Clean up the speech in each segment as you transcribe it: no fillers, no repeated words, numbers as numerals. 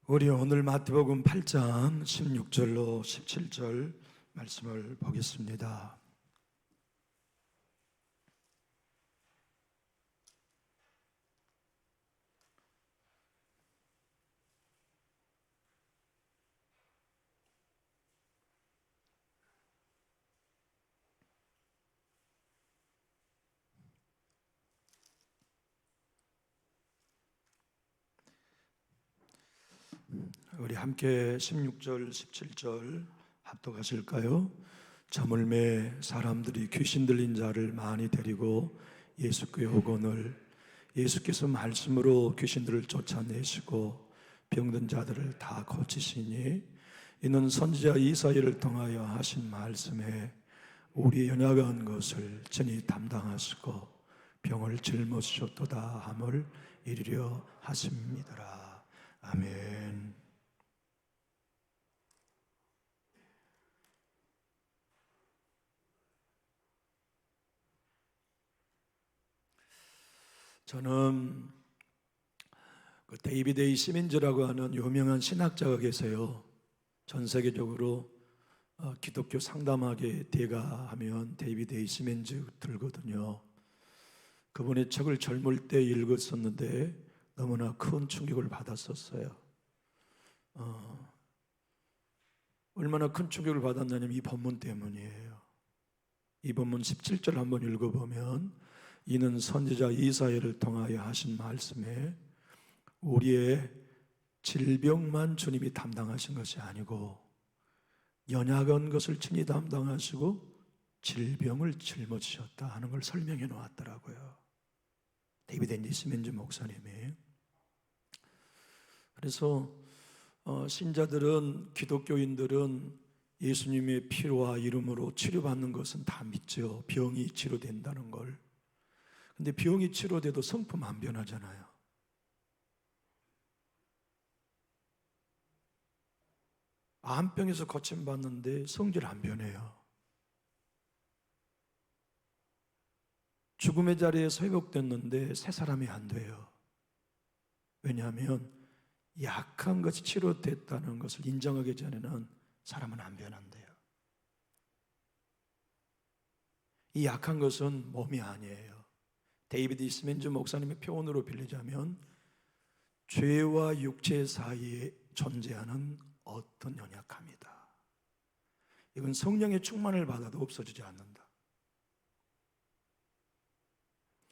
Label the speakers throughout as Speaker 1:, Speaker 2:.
Speaker 1: 우리 오늘 마태복음 8장 16절로 17절 말씀을 보겠습니다. 우리 함께 16절, 17절 합독하실까요? 저물매 사람들이 귀신 들린 자를 많이 데리고 예수께 오거늘 예수께서 말씀으로 귀신들을 쫓아내시고 병든 자들을 다 고치시니 이는 선지자 이사야를 통하여 하신 말씀에 우리 연약한 것을 친히 담당하시고 병을 짊어지셨도다 함을 이루려 하심이더라. 아멘. 저는 그 데이비드 A. 시민즈라고 하는 유명한 신학자가 계세요. 전 세계적으로 기독교 상담학의 대가 하면 데이비드 A. 시민즈 들거든요. 그분의 책을 젊을 때 읽었었는데 너무나 큰 충격을 받았었어요. 얼마나 큰 충격을 받았냐면 이 본문 때문이에요. 이 본문 17절 한번 읽어보면 이는 선지자 이사야를 통하여 하신 말씀에 우리의 질병만 주님이 담당하신 것이 아니고 연약한 것을 친히 담당하시고 질병을 짊어지셨다 하는 걸 설명해 놓았더라고요. 데이비드 앤디 시민즈 목사님이. 그래서 신자들은, 기독교인들은 예수님의 피와 이름으로 치료받는 것은 다 믿죠. 병이 치료된다는 걸. 근데 병이 치료돼도 성품 안 변하잖아요. 암병에서 고침받는데 성질 안 변해요. 죽음의 자리에서 회복됐는데 새 사람이 안 돼요. 왜냐하면 약한 것이 치료됐다는 것을 인정하기 전에는 사람은 안 변한대요. 이 약한 것은 몸이 아니에요. 데이비드 시민즈 목사님의 표현으로 빌리자면 죄와 육체 사이에 존재하는 어떤 연약함이다. 이건 성령의 충만을 받아도 없어지지 않는다.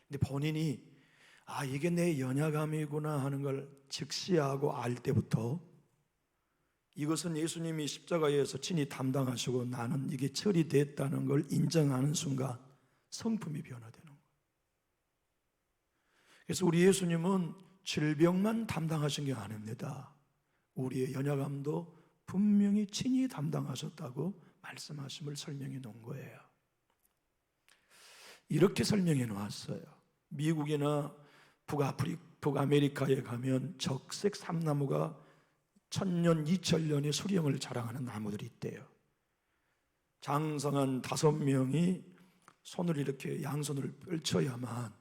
Speaker 1: 근데 본인이 이게 내 연약함이구나 하는 걸 직시하고 알 때부터 이것은 예수님이 십자가에서 친히 담당하시고 나는 이게 처리됐다는 걸 인정하는 순간 성품이 변화되는 거예요. 그래서 우리 예수님은 질병만 담당하신 게 아닙니다. 우리의 연약함도 분명히 친히 담당하셨다고 말씀하심을 설명해 놓은 거예요. 이렇게 설명해 놓았어요. 미국이나 북아메리카에 가면 적색 삼나무가 1000년, 2000년의 수령을 자랑하는 나무들이 있대요. 장성한 5명이 손을 이렇게 양손을 펼쳐야만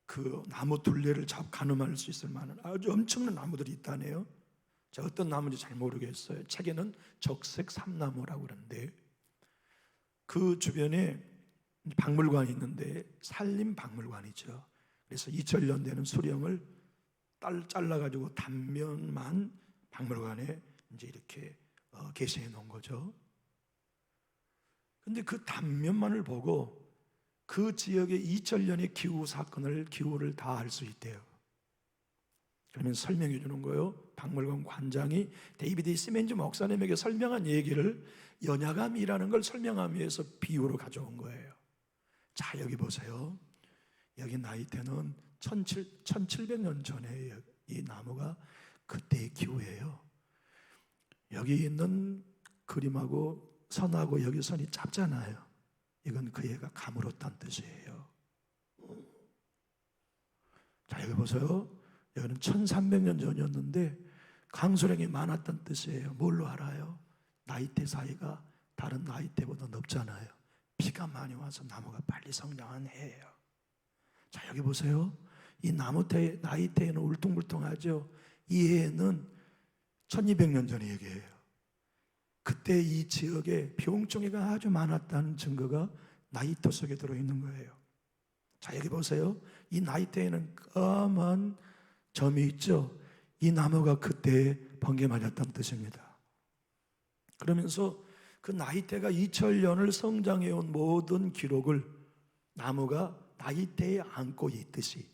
Speaker 1: 그 나무 둘레를 가늠할 수 있을 만한 아주 엄청난 나무들이 있다네요. 제가 어떤 나무인지 잘 모르겠어요. 책에는 적색 삼나무라고 그러는데 그 주변에 박물관이 있는데 산림박물관이죠. 그래서 2000년 되는 수령을 잘라가지고 단면만 박물관에 이제 이렇게 게시해 놓은 거죠. 근데 그 단면만을 보고 그 지역의 2000년의 기후를 다 알 수 있대요. 그러면 설명해 주는 거예요. 박물관 관장이 데이비드 시민즈 목사님에게 설명한 얘기를 연약함이라는 걸 설명하기 위해서 비유로 가져온 거예요. 자, 여기 보세요. 여기 나이테는 1700년 전에 이 나무가 그때의 기후예요. 여기 있는 그림하고 선하고 여기 선이 짧잖아요. 이건 그 애가 가물었다는 뜻이에요. 자, 여기 보세요. 여기는 1300년 전이었는데 강수량이 많았다는 뜻이에요. 뭘로 알아요? 나이테 사이가 다른 나이테보다 넓잖아요. 비가 많이 와서 나무가 빨리 성장한 해예요. 자, 여기 보세요. 이 나이테는 울퉁불퉁하죠. 이 해에는 1200년 전 얘기예요. 그때 이 지역에 병충해가 아주 많았다는 증거가 나이터 속에 들어있는 거예요. 자, 여기 보세요. 이 나이터에는 까만 점이 있죠. 이 나무가 그때 번개 맞았다는 뜻입니다. 그러면서 그 나이테가 2000년을 성장해온 모든 기록을 나무가 나이테에 안고 있듯이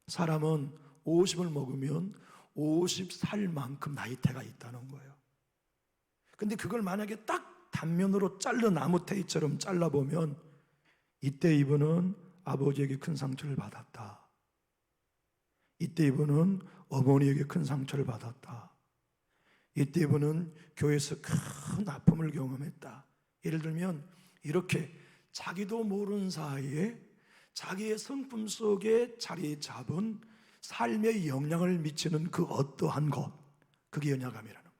Speaker 1: 사람은 50을 먹으면 50살 만큼 나이테가 있다는 거예요. 근데 그걸 만약에 딱 단면으로 잘라 나무테이처럼 잘라보면 이때 이분은 아버지에게 큰 상처를 받았다. 이때 이분은 어머니에게 큰 상처를 받았다. 이때 이분은 교회에서 큰 아픔을 경험했다. 예를 들면 이렇게 자기도 모르는 사이에 자기의 성품 속에 자리 잡은 삶에 영향을 미치는 그 어떠한 것, 그게 연약함이라는 거예요.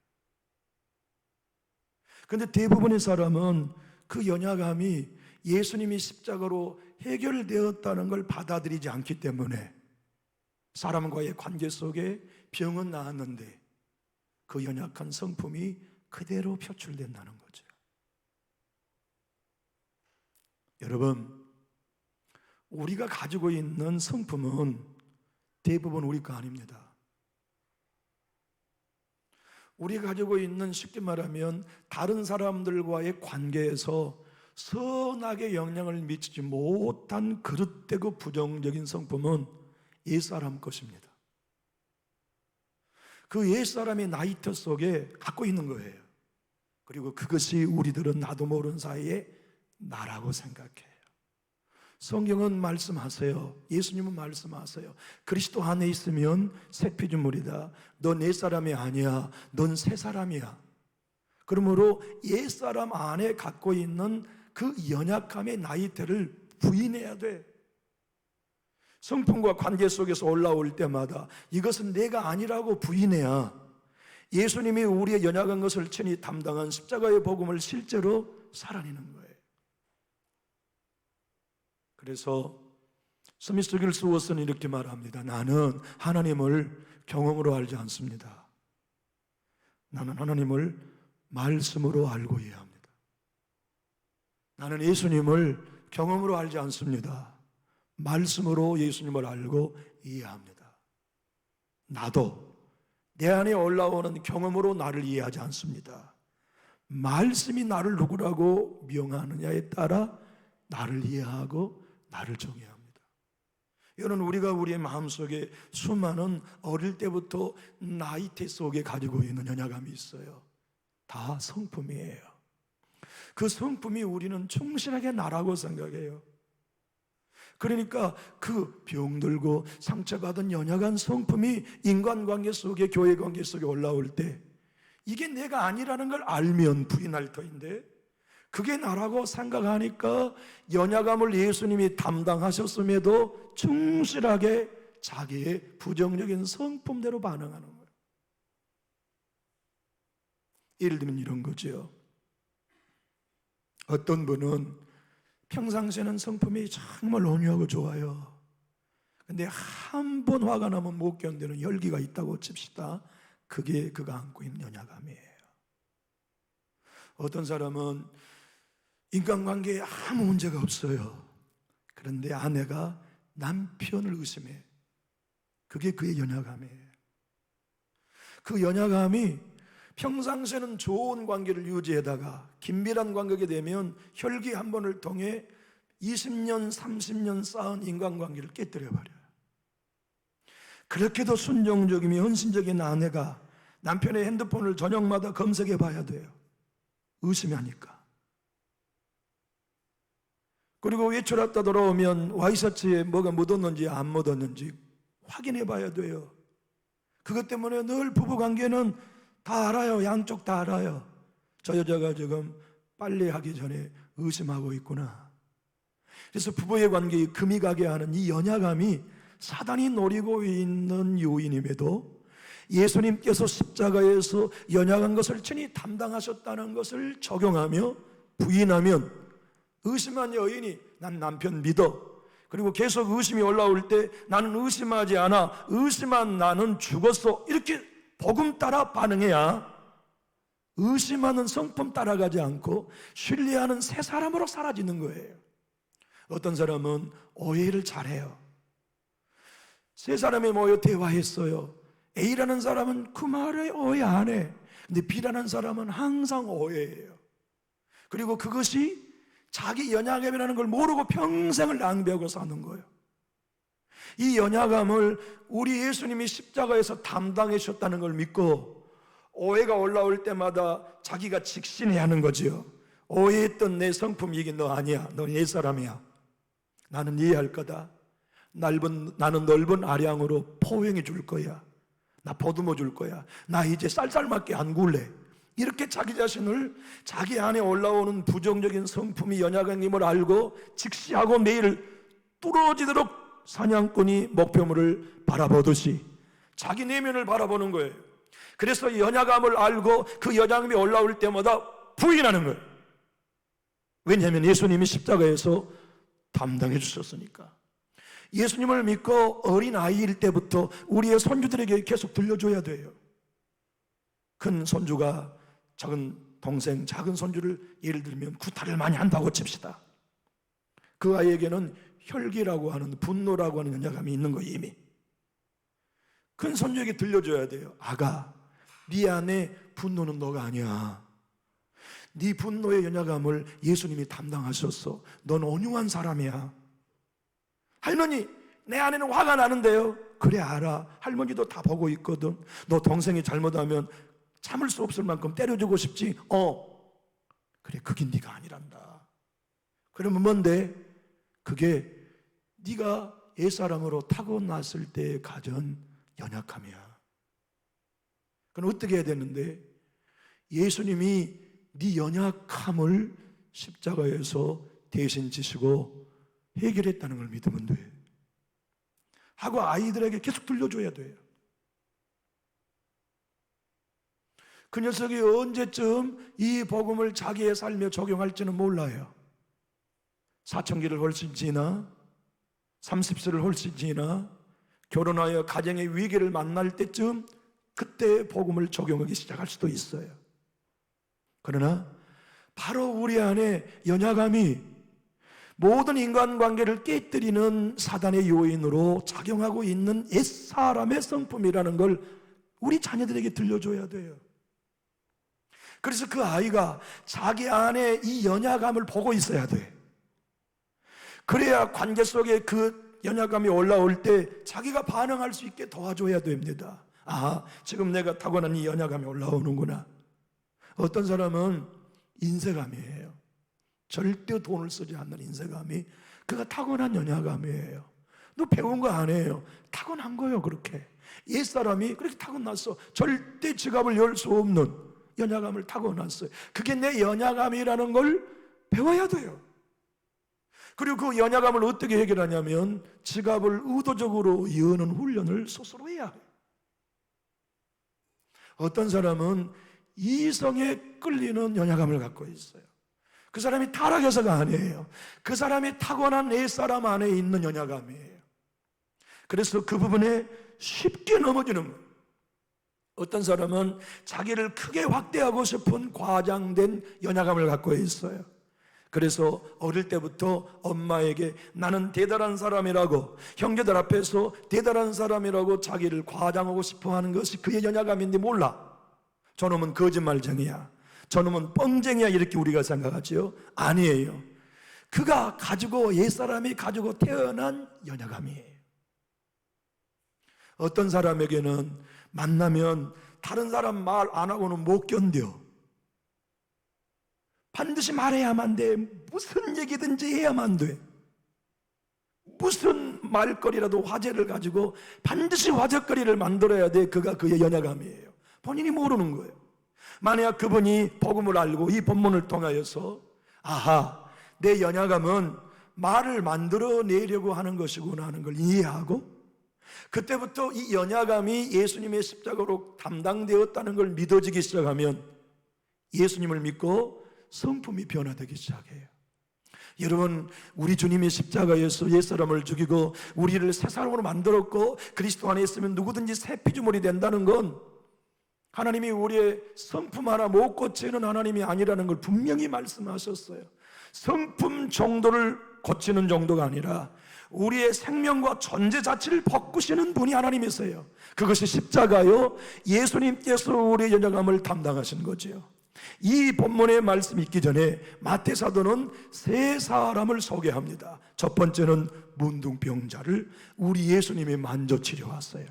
Speaker 1: 그런데 대부분의 사람은 그 연약함이 예수님이 십자가로 해결되었다는 걸 받아들이지 않기 때문에 사람과의 관계 속에 병은 나았는데 그 연약한 성품이 그대로 표출된다는 거죠. 여러분, 우리가 가지고 있는 성품은 대부분 우리 거 아닙니다. 우리가 가지고 있는, 쉽게 말하면 다른 사람들과의 관계에서 선하게 영향을 미치지 못한 그릇되고 부정적인 성품은 옛사람 것입니다. 그 옛사람의 나이터 속에 갖고 있는 거예요. 그리고 그것이 우리들은 나도 모르는 사이에 나라고 생각해요. 성경은 말씀하세요. 예수님은 말씀하세요. 그리스도 안에 있으면 새 피조물이다. 넌 옛사람이 아니야. 넌 새 사람이야. 그러므로 옛사람 안에 갖고 있는 그 연약함의 나이테를 부인해야 돼. 성품과 관계 속에서 올라올 때마다 이것은 내가 아니라고 부인해야 예수님이 우리의 연약한 것을 친히 담당한 십자가의 복음을 실제로 살아내는 거예요. 그래서 스미스 길스워스는 이렇게 말합니다. 나는 하나님을 경험으로 알지 않습니다. 나는 하나님을 말씀으로 알고 이해합니다. 나는 예수님을 경험으로 알지 않습니다. 말씀으로 예수님을 알고 이해합니다. 나도 내 안에 올라오는 경험으로 나를 이해하지 않습니다. 말씀이 나를 누구라고 명하느냐에 따라 나를 이해하고 나를 정해야 합니다. 여러분, 우리가 우리의 마음속에 수많은 어릴 때부터 나이테 속에 가지고 있는 연약함이 있어요. 다 성품이에요. 그 성품이 우리는 충실하게 나라고 생각해요. 그러니까 그 병들고 상처받은 연약한 성품이 인간관계 속에, 교회관계 속에 올라올 때 이게 내가 아니라는 걸 알면 부인할 터인데 그게 나라고 생각하니까 연약함을 예수님이 담당하셨음에도 충실하게 자기의 부정적인 성품대로 반응하는 거예요. 예를 들면 이런 거죠. 어떤 분은 평상시에는 성품이 정말 온유하고 좋아요. 근데 한 번 화가 나면 못 견디는 혈기가 있다고 칩시다. 그게 그가 안고 있는 연약함이에요. 어떤 사람은 인간관계에 아무 문제가 없어요. 그런데 아내가 남편을 의심해. 그게 그의 연약함이에요. 그 연약함이 평상시에는 좋은 관계를 유지하다가 긴밀한 관계가 되면 혈기 한 번을 통해 20년, 30년 쌓은 인간관계를 깨뜨려버려요. 그렇게도 순종적이며 헌신적인 아내가 남편의 핸드폰을 저녁마다 검색해 봐야 돼요. 의심하니까. 그리고 외출했다 돌아오면 와이셔츠에 뭐가 묻었는지 안 묻었는지 확인해 봐야 돼요. 그것 때문에 늘 부부관계는 다 알아요. 양쪽 다 알아요. 저 여자가 지금 빨래하기 전에 의심하고 있구나. 그래서 부부의 관계에 금이 가게 하는 이 연약함이 사단이 노리고 있는 요인임에도 예수님께서 십자가에서 연약한 것을 친히 담당하셨다는 것을 적용하며 부인하면 의심한 여인이 난 남편 믿어. 그리고 계속 의심이 올라올 때 나는 의심하지 않아. 의심한 나는 죽었어. 이렇게 복음 따라 반응해야 의심하는 성품 따라가지 않고 신뢰하는 새 사람으로 사라지는 거예요. 어떤 사람은 오해를 잘해요. 세 사람이 모여 대화했어요. A라는 사람은 그 말에 오해 안 해. 근데 B라는 사람은 항상 오해해요. 그리고 그것이 자기 연약함이라는 걸 모르고 평생을 낭비하고 사는 거예요. 이 연약함을 우리 예수님이 십자가에서 담당해 주셨다는 걸 믿고 오해가 올라올 때마다 자기가 직신해야 하는 거지요. 오해했던 내 성품 이게 너 아니야. 너 옛 사람이야. 나는 이해할 거다. 나는 넓은 아량으로 포용해 줄 거야. 나 보듬어 줄 거야. 나 이제 쌀쌀맞게 안 굴래. 이렇게 자기 자신을 자기 안에 올라오는 부정적인 성품이 연약함임을 알고 직시하고 매일 뚫어지도록 사냥꾼이 목표물을 바라보듯이 자기 내면을 바라보는 거예요. 그래서 연약함을 알고 그 연약함이 올라올 때마다 부인하는 거예요. 왜냐하면 예수님이 십자가에서 담당해 주셨으니까. 예수님을 믿고 어린 아이일 때부터 우리의 손주들에게 계속 들려줘야 돼요. 큰 손주가 작은 동생, 작은 손주를 예를 들면 구타를 많이 한다고 칩시다. 그 아이에게는 혈기라고 하는, 분노라고 하는 연약함이 있는 거예요. 이미 큰 손주에게 들려줘야 돼요. 아가, 네 안에 분노는 너가 아니야. 네 분노의 연약함을 예수님이 담당하셨어. 넌 온유한 사람이야. 할머니, 내 안에는 화가 나는데요. 그래, 알아. 할머니도 다 보고 있거든. 너 동생이 잘못하면 참을 수 없을 만큼 때려주고 싶지? 그래, 그게 네가 아니란다. 그러면 뭔데? 그게 네가 옛사람으로 타고났을 때 가진 연약함이야. 그럼 어떻게 해야 되는데? 예수님이 네 연약함을 십자가에서 대신 지시고 해결했다는 걸 믿으면 돼. 하고 아이들에게 계속 들려줘야 돼요. 그 녀석이 언제쯤 이 복음을 자기의 삶에 적용할지는 몰라요. 사춘기를 훨씬 지나 30세를 훨씬 지나 결혼하여 가정의 위기를 만날 때쯤 그때 복음을 적용하기 시작할 수도 있어요. 그러나 바로 우리 안에 연약함이 모든 인간관계를 깨뜨리는 사단의 요인으로 작용하고 있는 옛사람의 성품이라는 걸 우리 자녀들에게 들려줘야 돼요. 그래서 그 아이가 자기 안에 이 연약함을 보고 있어야 돼. 그래야 관계 속에 그 연약함이 올라올 때 자기가 반응할 수 있게 도와줘야 됩니다. 아, 지금 내가 타고난 이 연약함이 올라오는구나. 어떤 사람은 인색함이에요. 절대 돈을 쓰지 않는 인색함이 그가 타고난 연약함이에요. 너 배운 거 아니에요. 타고난 거예요. 그렇게 옛사람이 그렇게 타고났어. 절대 지갑을 열 수 없는 연약함을 타고났어요. 그게 내 연약함이라는 걸 배워야 돼요. 그리고 그 연약함을 어떻게 해결하냐면 지갑을 의도적으로 여는 훈련을 스스로 해야 해요. 어떤 사람은 이성에 끌리는 연약함을 갖고 있어요. 그 사람이 타락해서가 아니에요. 그 사람이 타고난 옛사람 안에 있는 연약함이에요. 그래서 그 부분에 쉽게 넘어지는 거예요. 어떤 사람은 자기를 크게 확대하고 싶은 과장된 연약함을 갖고 있어요. 그래서 어릴 때부터 엄마에게 나는 대단한 사람이라고, 형제들 앞에서 대단한 사람이라고 자기를 과장하고 싶어하는 것이 그의 연약함인데 몰라. 저놈은 거짓말쟁이야, 저놈은 뻥쟁이야, 이렇게 우리가 생각하죠. 아니에요. 그가 가지고, 옛사람이 가지고 태어난 연약함이에요. 어떤 사람에게는 만나면 다른 사람 말 안 하고는 못 견뎌. 반드시 말해야만 돼. 무슨 얘기든지 해야만 돼. 무슨 말거리라도 화제를 가지고 반드시 화제거리를 만들어야 돼. 그가 그의 연약함이에요. 본인이 모르는 거예요. 만약 그분이 복음을 알고 이 본문을 통하여서 아하, 내 연약함은 말을 만들어내려고 하는 것이구나 하는 걸 이해하고 그때부터 이 연약함이 예수님의 십자가로 담당되었다는 걸 믿어지기 시작하면 예수님을 믿고 성품이 변화되기 시작해요. 여러분, 우리 주님의 십자가에서 옛사람을 죽이고 우리를 새 사람으로 만들었고 그리스도 안에 있으면 누구든지 새 피조물이 된다는 건 하나님이 우리의 성품 하나 못 고치는 하나님이 아니라는 걸 분명히 말씀하셨어요. 성품 정도를 고치는 정도가 아니라 우리의 생명과 존재 자체를 바꾸시는 분이 하나님이세요. 그것이 십자가요, 예수님께서 우리의 연약함을 담당하신 거지요. 이 본문의 말씀이 있기 전에 마태 사도는 세 사람을 소개합니다. 첫 번째는 문둥병자를 우리 예수님이 만져 치료하셨어요.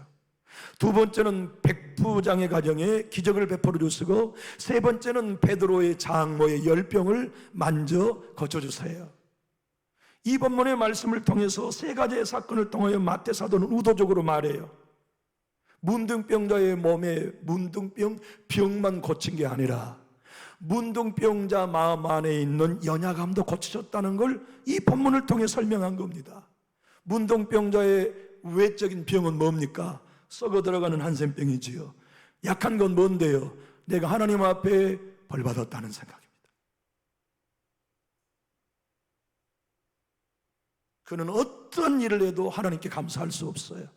Speaker 1: 두 번째는 백부장의 가정에 기적을 베풀어 주시고, 세 번째는 베드로의 장모의 열병을 만져 고쳐주세요. 이 본문의 말씀을 통해서 세 가지의 사건을 통하여 마태 사도는 의도적으로 말해요. 문둥병자의 몸에 문둥병만 고친 게 아니라 문둥병자 마음 안에 있는 연약함도 고치셨다는 걸 이 본문을 통해 설명한 겁니다. 문둥병자의 외적인 병은 뭡니까? 썩어 들어가는 한센병이지요. 약한 건 뭔데요? 내가 하나님 앞에 벌받았다는 생각입니다. 그는 어떤 일을 해도 하나님께 감사할 수 없어요.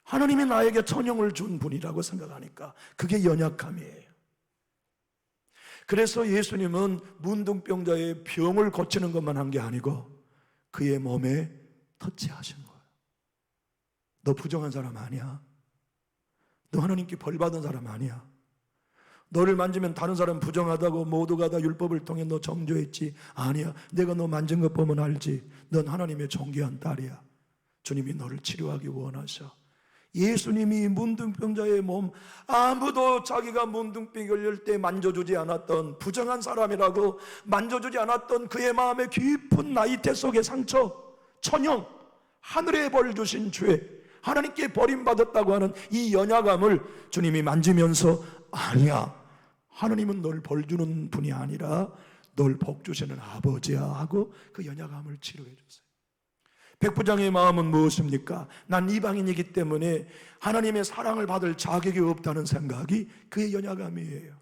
Speaker 1: 하나님이 나에게 천형을 준 분이라고 생각하니까 그게 연약함이에요. 그래서 예수님은 문둥병자의 병을 고치는 것만 한 게 아니고 그의 몸에 터치하신 거예요. 너 부정한 사람 아니야. 너 하나님께 벌 받은 사람 아니야. 너를 만지면 다른 사람 부정하다고 모두가 다 율법을 통해 너 정죄했지. 아니야. 내가 너 만진 것 보면 알지. 넌 하나님의 존귀한 딸이야. 주님이 너를 치료하기 원하셔. 예수님이 문둥병자의 몸, 아무도 자기가 문둥병이 걸릴 때 만져주지 않았던, 부정한 사람이라고 만져주지 않았던 그의 마음의 깊은 나이테 속의 상처, 천형, 하늘의 벌 주신 죄, 하나님께 버림받았다고 하는 이 연약함을 주님이 만지면서, 아니야, 하나님은 널 벌 주는 분이 아니라 널 복 주시는 아버지야 하고 그 연약함을 치료해 줬어요. 백부장의 마음은 무엇입니까? 난 이방인이기 때문에 하나님의 사랑을 받을 자격이 없다는 생각이 그의 연약함이에요.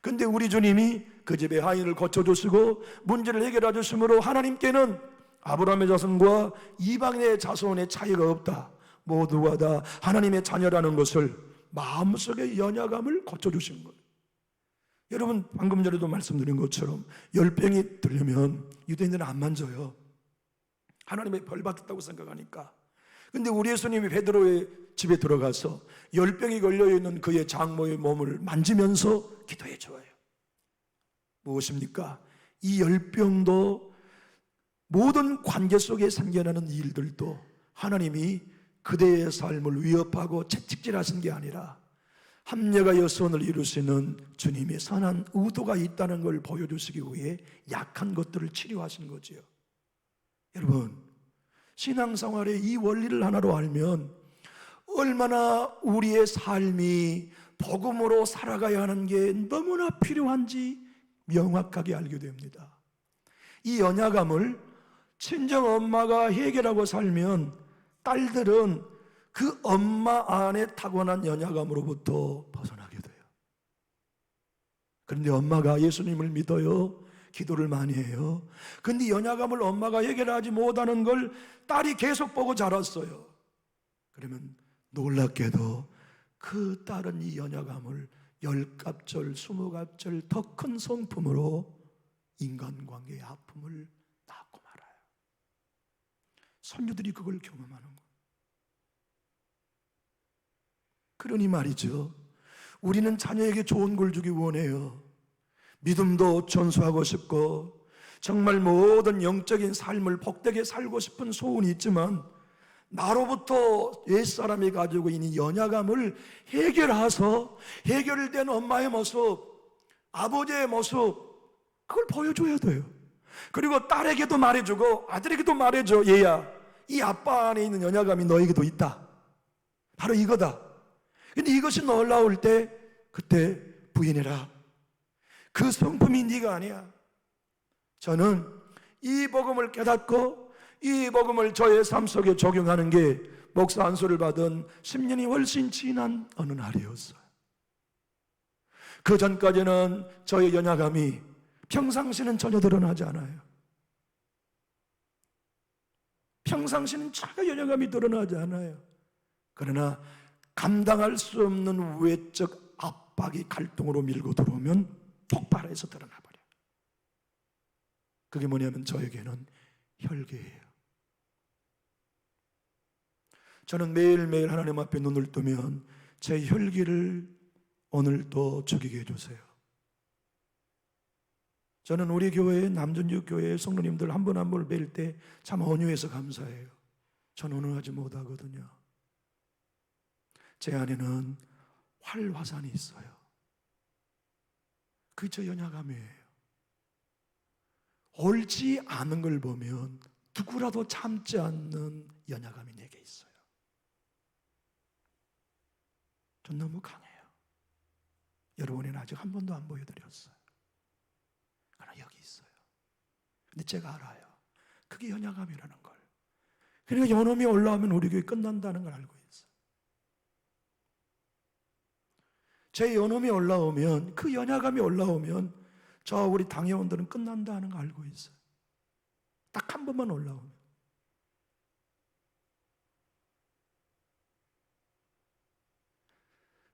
Speaker 1: 근데 우리 주님이 그 집의 하인을 고쳐주시고 문제를 해결해 주심으로 하나님께는 아브라함의 자손과 이방인의 자손의 차이가 없다, 모두가 다 하나님의 자녀라는 것을 마음속의 연약함을 고쳐주신 거예요. 여러분, 방금 전에도 말씀드린 것처럼 열병이 들려면 유대인들은 안 만져요. 하나님의 벌 받았다고 생각하니까. 근데 우리 예수님이 베드로의 집에 들어가서 열병이 걸려있는 그의 장모의 몸을 만지면서 기도해 줘요. 무엇입니까? 이 열병도 모든 관계 속에 생겨나는 일들도 하나님이 그대의 삶을 위협하고 채찍질하신 게 아니라 합력하여 선을 이루시는 주님의 선한 의도가 있다는 걸 보여주시기 위해 약한 것들을 치료하신 거지요. 여러분, 신앙생활의 이 원리를 하나로 알면 얼마나 우리의 삶이 복음으로 살아가야 하는 게 너무나 필요한지 명확하게 알게 됩니다. 이 연약함을 친정 엄마가 해결하고 살면 딸들은 그 엄마 안에 타고난 연약함으로부터 벗어나게 돼요. 그런데 엄마가 예수님을 믿어요. 기도를 많이 해요. 근데 연약함을 엄마가 해결하지 못하는 걸 딸이 계속 보고 자랐어요. 그러면 놀랍게도 그 딸은 이 연약함을 10갑절, 20갑절 더 큰 성품으로 인간관계의 아픔을 낳고 말아요. 손주들이 그걸 경험하는 거예요. 그러니 말이죠, 우리는 자녀에게 좋은 걸 주기 원해요. 믿음도 전수하고 싶고 정말 모든 영적인 삶을 복되게 살고 싶은 소원이 있지만 나로부터 옛사람이 가지고 있는 연약함을 해결해서 해결된 엄마의 모습, 아버지의 모습, 그걸 보여줘야 돼요. 그리고 딸에게도 말해주고 아들에게도 말해줘. 얘야, 이 아빠 안에 있는 연약함이 너에게도 있다. 바로 이거다. 근데 이것이 놀라울 때 그때 부인해라. 그 성품이 네가 아니야. 저는 이 복음을 깨닫고 이 복음을 저의 삶 속에 적용하는 게 목사 안수를 받은 10년이 훨씬 지난 어느 날이었어요. 그 전까지는 저의 연약함이 평상시는 전혀 드러나지 않아요. 평상시는 전혀 연약함이 드러나지 않아요. 그러나 감당할 수 없는 외적 압박이 갈등으로 밀고 들어오면 폭발해서 드러나 버려요. 그게 뭐냐면 저에게는 혈기예요. 저는 매일매일 하나님 앞에 눈을 뜨면 제 혈기를 오늘도 죽이게 해주세요. 저는 우리 교회 남전주 교회 성도님들 한 분 한 분을 뵐 때 참 온유해서 감사해요. 저는 온유하지 못하거든요. 제 안에는 활화산이 있어요. 그게 저 연약함이에요. 옳지 않은 걸 보면 누구라도 참지 않는 연약함이 내게 있어요. 전 너무 강해요. 여러분은 아직 한 번도 안 보여드렸어요. 그러나 여기 있어요. 근데 제가 알아요. 그게 연약함이라는 걸. 그러니까 연음이 올라오면 우리 교회 끝난다는 걸 알고 있어요. 제 연음이 올라오면, 그 연약함이 올라오면 저 우리 당회원들은 끝난다는 걸 알고 있어요. 딱 한 번만 올라오면.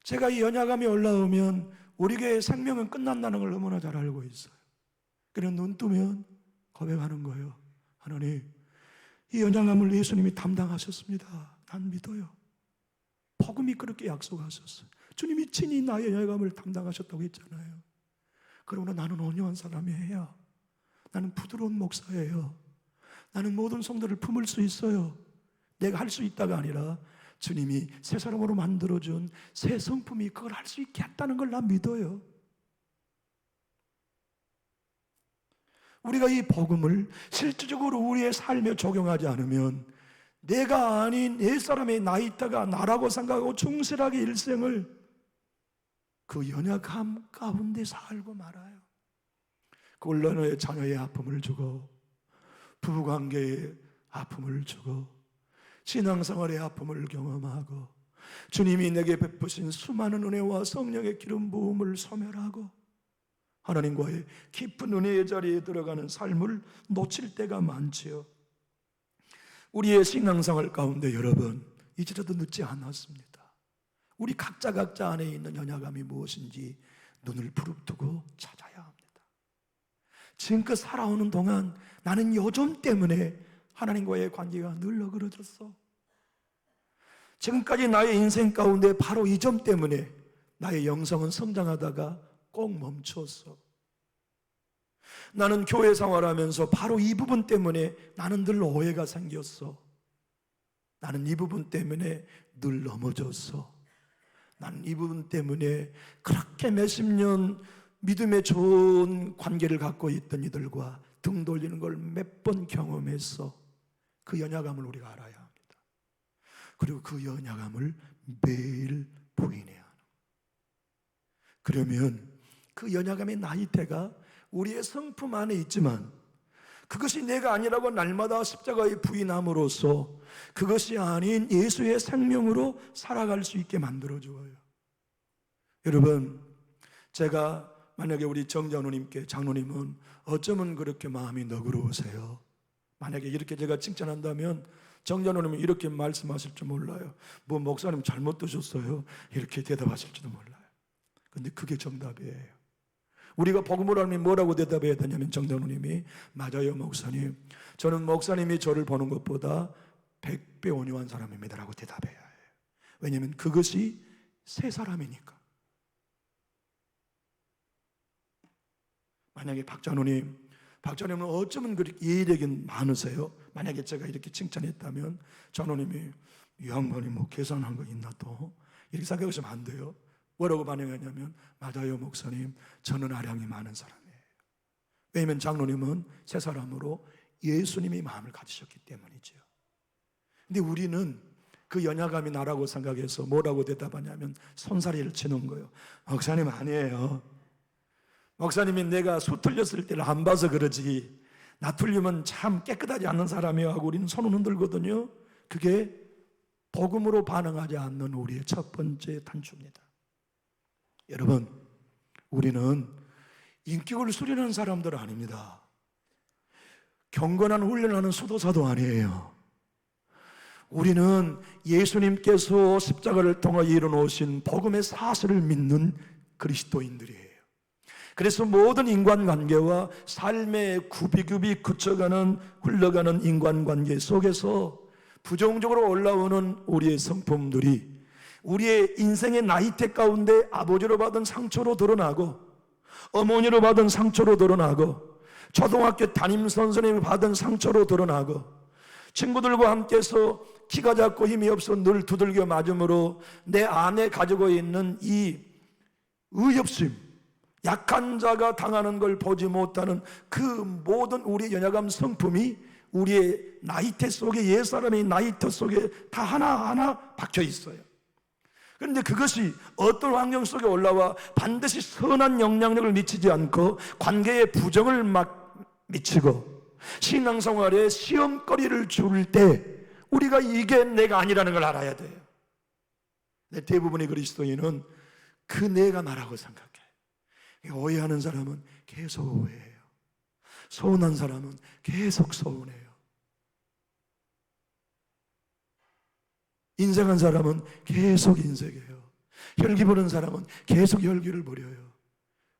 Speaker 1: 제가 이 연약함이 올라오면 우리 교회의 생명은 끝난다는 걸 너무나 잘 알고 있어요. 그래서 눈 뜨면 고백하는 거예요. 하나님, 이 연약함을 예수님이 담당하셨습니다. 난 믿어요. 복음이 그렇게 약속하셨어요. 주님이 친히 나의 연약함을 담당하셨다고 했잖아요. 그러나 나는 온유한 사람이에요. 나는 부드러운 목사예요. 나는 모든 성도를 품을 수 있어요. 내가 할 수 있다가 아니라 주님이 새 사람으로 만들어준 새 성품이 그걸 할 수 있게 했다는 걸 난 믿어요. 우리가 이 복음을 실질적으로 우리의 삶에 적용하지 않으면 내가 아닌 옛사람의 나이다가 나라고 생각하고 충실하게 일생을 그 연약함 가운데 살고 말아요. 그걸로 너의 자녀의 아픔을 주고, 부부관계의 아픔을 주고, 신앙생활의 아픔을 경험하고, 주님이 내게 베푸신 수많은 은혜와 성령의 기름 부음을 소멸하고 하나님과의 깊은 은혜의 자리에 들어가는 삶을 놓칠 때가 많지요. 우리의 신앙생활 가운데 여러분, 이제라도 늦지 않았습니다. 우리 각자 안에 있는 연약함이 무엇인지 눈을 부릅뜨고 찾아야 합니다. 지금껏 살아오는 동안 나는 요 점 때문에 하나님과의 관계가 늘 어그러졌어. 지금까지 나의 인생 가운데 바로 이 점 때문에 나의 영성은 성장하다가 꼭 멈췄어. 나는 교회 생활하면서 바로 이 부분 때문에 나는 늘 오해가 생겼어. 나는 이 부분 때문에 늘 넘어졌어. 나는 이 부분 때문에 그렇게 몇십 년 믿음의 좋은 관계를 갖고 있던 이들과 등 돌리는 걸 몇 번 경험했어. 그 연약함을 우리가 알아야 합니다. 그리고 그 연약함을 매일 부인해야 하는. 그러면 그 연약함의 나이대가 우리의 성품 안에 있지만 그것이 내가 아니라고 날마다 십자가에 부인함으로써 그것이 아닌 예수의 생명으로 살아갈 수 있게 만들어줘요. 여러분, 제가 만약에 우리 정장로님께, 장로님은 어쩌면 그렇게 마음이 너그러우세요. 만약에 이렇게 제가 칭찬한다면 정장로님은 이렇게 말씀하실 줄 몰라요. 뭐 목사님 잘못 드셨어요, 이렇게 대답하실지도 몰라요. 근데 그게 정답이에요. 우리가 복음을 알면 뭐라고 대답해야 되냐면 정장로님이 맞아요 목사님, 저는 목사님이 저를 보는 것보다 100배 온유한 사람입니다 라고 대답해야 해요. 왜냐하면 그것이 새 사람이니까. 만약에 박장로님은 어쩌면 그렇게 예의력이 많으세요. 만약에 제가 이렇게 칭찬했다면 장로님이 이 양반이 뭐 계산한 거 있나 또 이렇게 생각하시면 안 돼요. 뭐라고 반응하냐면 맞아요 목사님, 저는 아량이 많은 사람이에요. 왜냐하면 장로님은 새 사람으로 예수님이 마음을 가지셨기 때문이죠. 근데 우리는 그 연약함이 나라고 생각해서 뭐라고 대답하냐면 손사래를 치는 거예요. 목사님 아니에요. 목사님이 내가 수 틀렸을 때를 안 봐서 그러지 나 틀리면 참 깨끗하지 않는 사람이에요 하고 우리는 손을 흔들거든요. 그게 복음으로 반응하지 않는 우리의 첫 번째 단추입니다. 여러분, 우리는 인격을 수련하는 사람들 아닙니다. 경건한 훈련하는 수도사도 아니에요. 우리는 예수님께서 십자가를 통해 이뤄놓으신 복음의 사실을 믿는 그리스도인들이에요. 그래서 모든 인간관계와 삶의 굽이굽이 굳혀가는 흘러가는 인간관계 속에서 부정적으로 올라오는 우리의 성품들이 우리의 인생의 나이테 가운데 아버지로 받은 상처로 드러나고, 어머니로 받은 상처로 드러나고, 초등학교 담임 선생님이 받은 상처로 드러나고, 친구들과 함께해서 키가 작고 힘이 없어 늘 두들겨 맞음으로 내 안에 가지고 있는 이 의협심, 약한 자가 당하는 걸 보지 못하는 그 모든 우리의 연약함 성품이 우리의 나이테 속에, 옛사람의 나이테 속에 다 하나하나 박혀 있어요. 그런데 그것이 어떤 환경 속에 올라와 반드시 선한 영향력을 미치지 않고 관계에 부정을 미치고 신앙생활에 시험거리를 줄 때 우리가 이게 내가 아니라는 걸 알아야 돼요. 대부분의 그리스도인은 그 내가 나라고 생각해. 오해하는 사람은 계속 오해해요. 서운한 사람은 계속 서운해요. 인생한 사람은 계속 인색해요. 혈기 부는 사람은 계속 혈기를 부려요.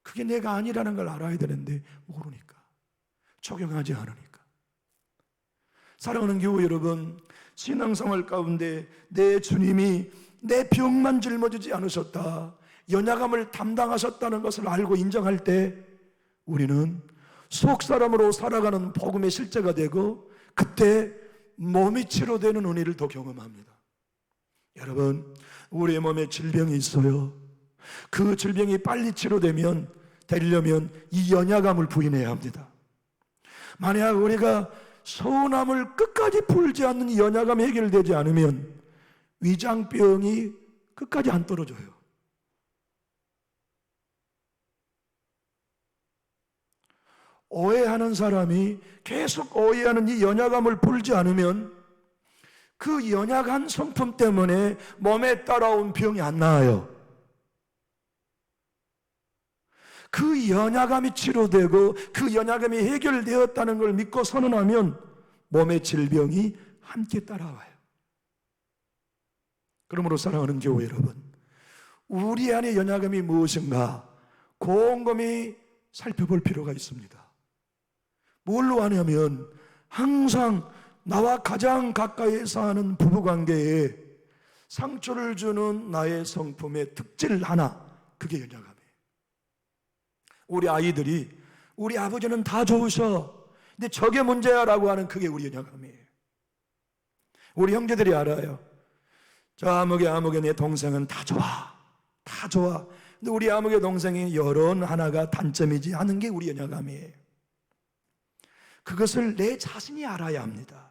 Speaker 1: 그게 내가 아니라는 걸 알아야 되는데 모르니까, 적용하지 않으니까. 사랑하는 교우 여러분, 신앙생활 가운데 내 주님이 내 병만 짊어지지 않으셨다, 연약함을 담당하셨다는 것을 알고 인정할 때 우리는 속사람으로 살아가는 복음의 실제가 되고, 그때 몸이 치료되는 은혜를 더 경험합니다. 여러분, 우리의 몸에 질병이 있어요. 그 질병이 빨리 치료되려면 이 연약함을 부인해야 합니다. 만약 우리가 서운함을 끝까지 풀지 않는 이 연약함이 해결되지 않으면 위장병이 끝까지 안 떨어져요. 오해하는 사람이 계속 오해하는 이 연약함을 풀지 않으면 그 연약한 성품 때문에 몸에 따라온 병이 안 나아요. 그 연약함이 치료되고 그 연약함이 해결되었다는 걸 믿고 선언하면 몸의 질병이 함께 따라와요. 그러므로 사랑하는 교회 여러분, 우리 안에 연약함이 무엇인가 곰곰이 살펴볼 필요가 있습니다. 뭘로 하냐면 항상 나와 가장 가까이 사는 부부관계에 상처를 주는 나의 성품의 특질 하나, 그게 연약함이에요. 우리 아이들이 우리 아버지는 다 좋으셔, 근데 저게 문제야 라고 하는 그게 우리 연약함이에요. 우리 형제들이 알아요. 저 아무개 내 동생은 다 좋아. 근데 우리 아무개 동생이 여론 하나가 단점이지 하는 게 우리 연약함이에요. 그것을 내 자신이 알아야 합니다.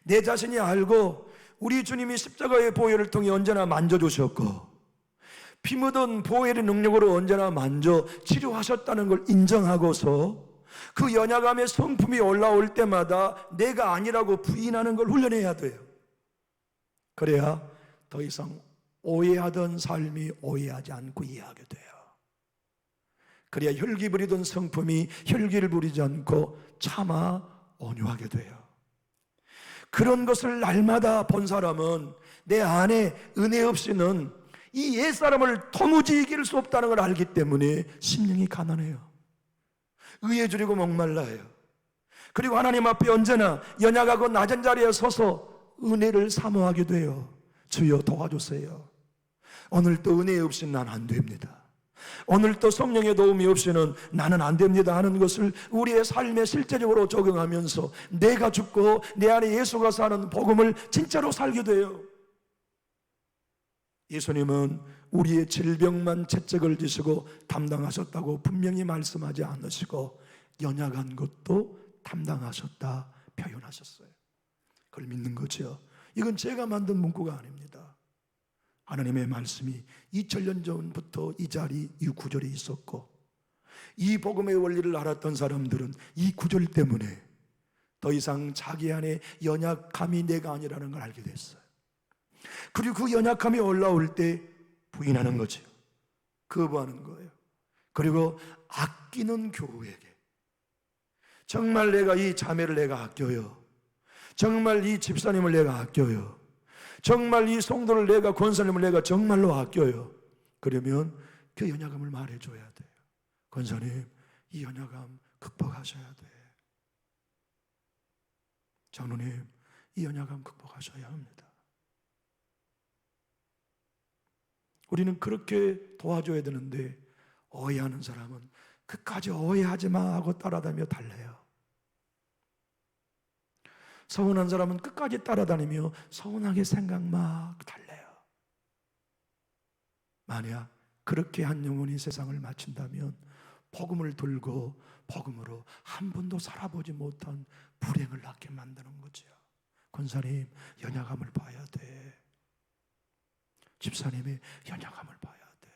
Speaker 1: 내 자신이 알고 우리 주님이 십자가의 보혈을 통해 언제나 만져주셨고 피 묻은 보혈의 능력으로 언제나 만져 치료하셨다는 걸 인정하고서 그 연약함의 성품이 올라올 때마다 내가 아니라고 부인하는 걸 훈련해야 돼요. 그래야 더 이상 오해하던 삶이 오해하지 않고 이해하게 돼요. 그래야 혈기 부리던 성품이 혈기를 부리지 않고 참아 온유하게 돼요. 그런 것을 날마다 본 사람은 내 안에 은혜 없이는 이 옛사람을 도무지 이길 수 없다는 걸 알기 때문에 심령이 가난해요. 의에 줄이고 목말라요. 그리고 하나님 앞에 언제나 연약하고 낮은 자리에 서서 은혜를 사모하게 돼요. 주여 도와주세요. 오늘도 은혜 없이는 난 안 됩니다. 오늘도 성령의 도움이 없이는 나는 안 됩니다 하는 것을 우리의 삶에 실제적으로 적용하면서 내가 죽고 내 안에 예수가 사는 복음을 진짜로 살게 돼요. 예수님은 우리의 질병만 채찍을 지시고 담당하셨다고 분명히 말씀하지 않으시고 연약한 것도 담당하셨다 표현하셨어요. 그걸 믿는 거죠. 이건 제가 만든 문구가 아닙니다. 하나님의 말씀이 2000년 전부터 이 자리, 이 구절에 있었고 이 복음의 원리를 알았던 사람들은 이 구절 때문에 더 이상 자기 안에 연약함이 내가 아니라는 걸 알게 됐어요. 그리고 그 연약함이 올라올 때 부인하는 거죠. 거부하는 거예요. 그리고 아끼는 교우에게 정말 내가 이 자매를 내가 아껴요. 정말 이 집사님을 내가 아껴요. 정말 이 성도를 내가 권사님을 내가 정말로 아껴요. 그러면 그 연약함을 말해줘야 돼요. 권사님, 이 연약함 극복하셔야 돼. 장로님, 이 연약함 극복하셔야 합니다. 우리는 그렇게 도와줘야 되는데 오해하는 사람은 끝까지 오해하지 마 하고 따라다니며 달래요. 서운한 사람은 끝까지 따라다니며 서운하게 생각 막 달래요. 만약 그렇게 한 영혼이 세상을 마친다면 복음을 들고 복음으로 한 번도 살아보지 못한 불행을 낳게 만드는 거죠. 권사님, 연약함을 봐야 돼. 집사님의 연약함을 봐야 돼.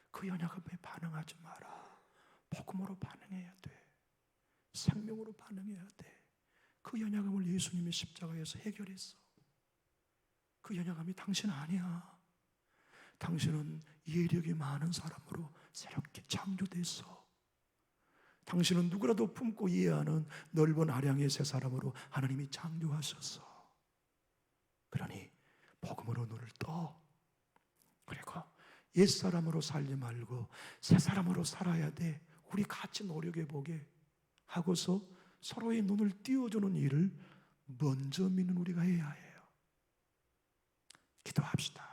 Speaker 1: 그 연약함에 반응하지 마라. 복음으로 반응해야 돼. 생명으로 반응해야 돼. 그 연약함을 예수님이 십자가에서 해결했어. 그 연약함이 당신 아니야. 당신은 예력이 많은 사람으로 새롭게 창조됐어. 당신은 누구라도 품고 이해하는 넓은 아량의 새 사람으로 하나님이 창조하셨어. 그러니 복음으로 눈을 떠. 그리고 옛사람으로 살지 말고 새 사람으로 살아야 돼. 우리 같이 노력해보게 하고서 서로의 눈을 띄워주는 일을 먼저 믿는 우리가 해야 해요. 기도합시다.